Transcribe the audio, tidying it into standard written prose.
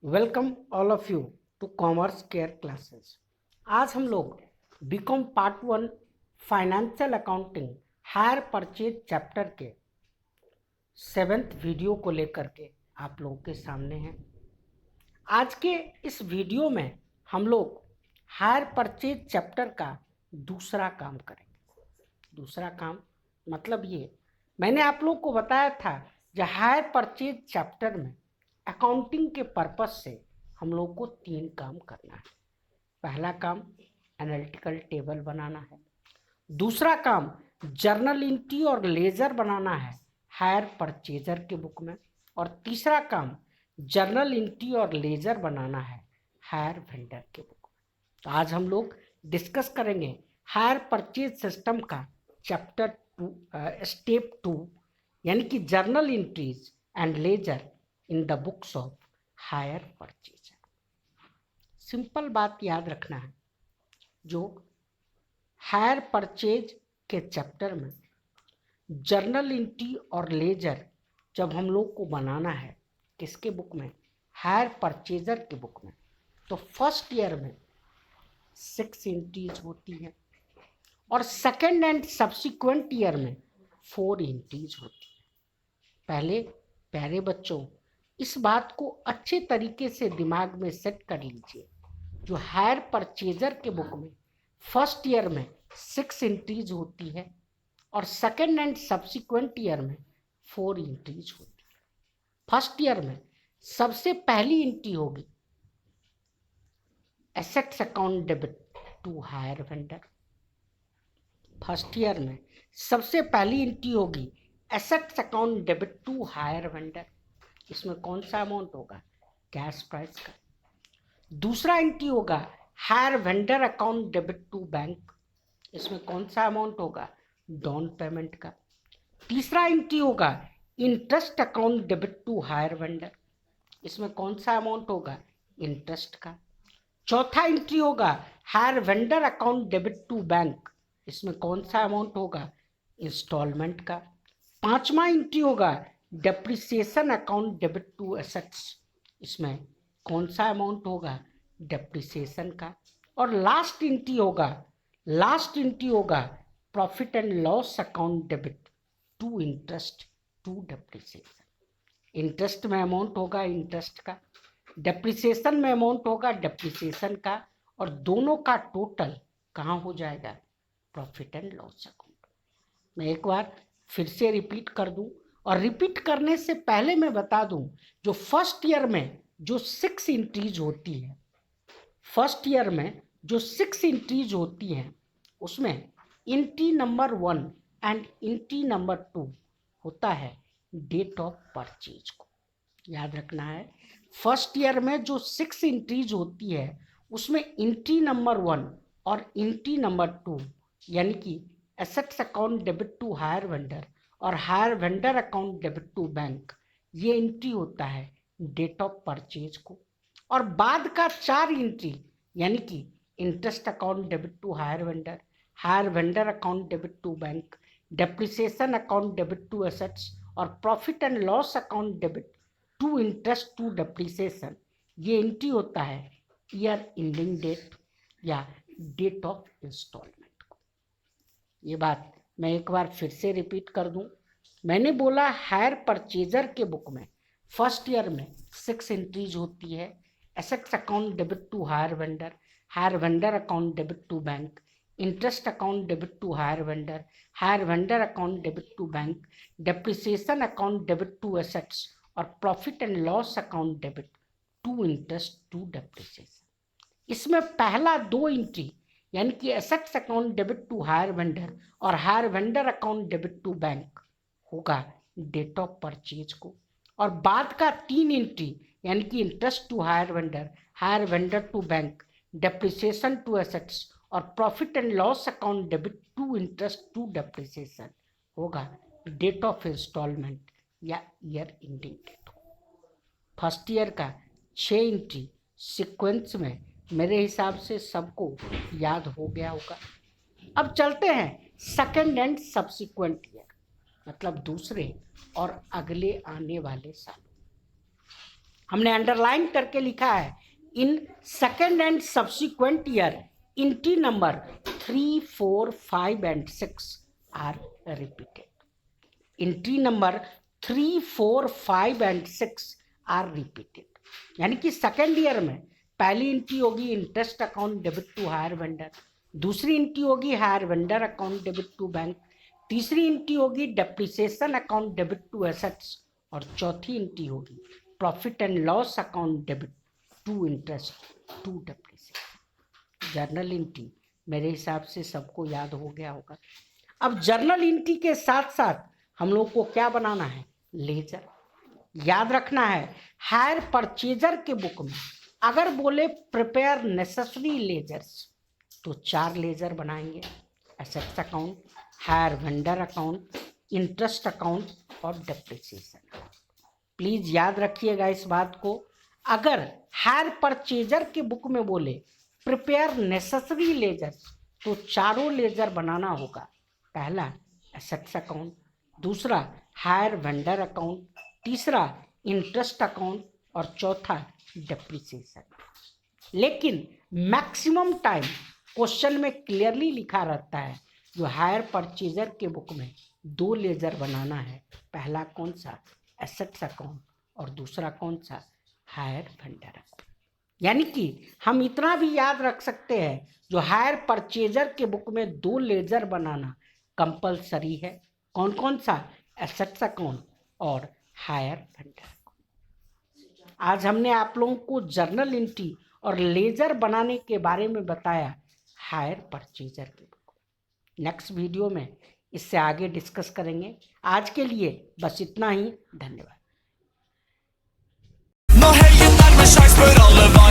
Welcome all of you to commerce care classes. आज हम लोग BCom part 1 financial accounting hire purchase chapter के 7th video को लेकर के आप लोगों के सामने हैं। आज के इस वीडियो में हम लोग हायर परचेज चैप्टर का दूसरा काम करेंगे। दूसरा काम मतलब ये मैंने आप लोगों को बताया था, जो हायर परचेज चैप्टर में अकाउंटिंग के पर्पस से हम लोग को 3 काम करना है। पहला काम एनालिटिकल टेबल बनाना है, दूसरा काम जर्नल एंट्री और लेजर बनाना है हायर परचेजर के बुक में, और तीसरा काम जर्नल एंट्री और लेजर बनाना है हायर वेंडर के बुक में। तो आज हम लोग डिस्कस करेंगे हायर परचेज सिस्टम का चैप्टर 2 स्टेप 2 यानी कि journal entries and ledger in the books of hire purchaser. Simple बात याद रखना है, जो हायर परचेज के चैप्टर में जर्नल एंट्री और लेजर जब हम लोग को बनाना है किसके बुक में, हायर परचेजर के बुक में, तो फर्स्ट ईयर में 6 एंट्रीज होती हैं और सेकेंड एंड सब्सिक्वेंट ईयर में 4 एंट्रीज होती हैं। पहले प्यारे बच्चों, इस बात को अच्छे तरीके से दिमाग में सेट कर लीजिए, जो हायर परचेजर के बुक में फर्स्ट ईयर में 6 एंट्रीज होती है और सेकेंड एंड सब्सिक्वेंट ईयर में 4 एंट्रीज होती है। फर्स्ट ईयर में सबसे पहली एंट्री होगी assets account debit to hire vendor. First year में सबसे पहली एंट्री होगी assets account debit to hire vendor. इसमें कौन सा अमाउंट होगा, कैश प्राइस का। दूसरा एंट्री होगा hire vendor account debit to bank. इसमें कौन सा अमाउंट होगा, डाउन पेमेंट का। तीसरा एंट्री होगा interest account debit to hire vendor. इसमें कौन सा अमाउंट होगा, इंटरेस्ट का। चौथा एंट्री होगा hire vendor account debit to bank. इसमें कौन सा अमाउंट होगा, इंस्टॉलमेंट का। पांचवा एंट्री होगा depreciation account debit to assets. इसमें कौन सा अमाउंट होगा, डेप्रिसिएशन का। और लास्ट एंट्री होगा profit and loss account debit to interest to depreciation. Interest में अमाउंट होगा इंटरेस्ट का, डेप्रिसिएशन में अमाउंट होगा डेप्रिसिएशन का, और दोनों का टोटल कहाँ हो जाएगा, प्रॉफिट एंड लॉस अकाउंट। मैं एक बार फिर से रिपीट कर दूं, और रिपीट करने से पहले मैं बता दूं, जो फर्स्ट ईयर में जो 6 एंट्रीज होती है, फर्स्ट ईयर में जो 6 एंट्रीज होती हैं, उसमें entry number 1 and entry number 2 होता है डेट ऑफ परचेज को। याद रखना है, फर्स्ट ईयर में जो 6 एंट्रीज होती है उसमें एंट्री नंबर 1 और एंट्री नंबर 2 यानी कि assets account debit to hire vendor और hire vendor account debit to bank, ये एंट्री होता है डेट ऑफ परचेज को। और बाद का 4 एंट्री यानी कि interest account debit to hire vendor account debit to bank, depreciation account debit to assets और profit and loss account debit to interest to depreciation, ये एंट्री होता है ईयर एंडिंग डेट या डेट ऑफ इंस्टॉलमेंट को। ये बात मैं एक बार फिर से रिपीट कर दूं, मैंने बोला हायर परचेजर के बुक में फर्स्ट ईयर में 6 एंट्रीज होती है, assets account debit to hire vendor account debit to bank, interest account debit to hire vendor account debit to bank, depreciation account debit to assets और profit and loss account debit to interest to depreciation. इसमें पहला 2 entry यानी कि assets account debit to hire vendor और hire vendor account debit to bank होगा date of purchase को, और बाद का 3 एंट्री यानी कि interest to hire vendor to bank, depreciation to assets और profit and loss account debit to interest to depreciation होगा डेट ऑफ इंस्टॉलमेंट या year ending date. First year का 6 एंट्री सीक्वेंस में मेरे हिसाब से सबको याद हो गया होगा। अब चलते हैं सेकेंड एंड सब्सिक्वेंट ईयर, मतलब दूसरे और अगले आने वाले साल। हमने अंडरलाइन करके लिखा है, in second and subsequent year entry number 3, 4, 5 and 6 are repeated. Entry number 3, 4, 5 and 6 are repeated. यानी कि सेकेंड ईयर में पहली एंट्री होगी interest account debit to hire vendor, दूसरी एंट्री होगी hire vendor account debit to bank, तीसरी entry होगी depreciation account debit to assets, और चौथी एंट्री होगी profit and loss account debit to interest to depreciation. Journal entry मेरे हिसाब से सबको याद हो गया होगा. अब जर्नल एंट्री के साथ साथ हम लोग को क्या बनाना है, लेजर. याद रखना है, हायर परचेजर के बुक में अगर बोले प्रिपेयर नेसेसरी लेजर्स तो 4 लेजर बनाएंगे, assets account, higher vendor account, interest account और डेप्रिसिएशन. प्लीज याद रखिएगा इस बात को. अगर हायर परचेजर के बुक में बोले प्रिपेयर नेसेसरी लेजर्स तो चारों लेजर बनाना होगा. पहला एसेट्स अकाउंट, दूसरा हायर वेंडर अकाउंट, तीसरा इंटरेस्ट अकाउंट और चौथा डेप्रिसिएशन. लेकिन मैक्सिमम टाइम क्वेश्चन में क्लियरली लिखा रहता है जो हायर परचेजर के बुक में 2 लेजर बनाना है. पहला कौन सा, एसेट्स अकाउंट, और दूसरा कौन सा, हायर वेंडर अकाउंट. यानी कि हम इतना भी याद रख सकते हैं जो हायर परचेजर के बुक में 2 लेजर बनाना कंपलसरी है. कौन कौन सा, एसेट्स अकाउंट और हायर वेंडर अकाउंट. आज हमने आप लोगों को जर्नल एंट्री और लेजर बनाने के बारे में बताया हायर परचेजर के बुक. नेक्स्ट वीडियो में इससे आगे डिस्कस करेंगे. आज के लिए बस इतना ही. धन्यवाद. Nå helgen nærmer seg, spør alle hva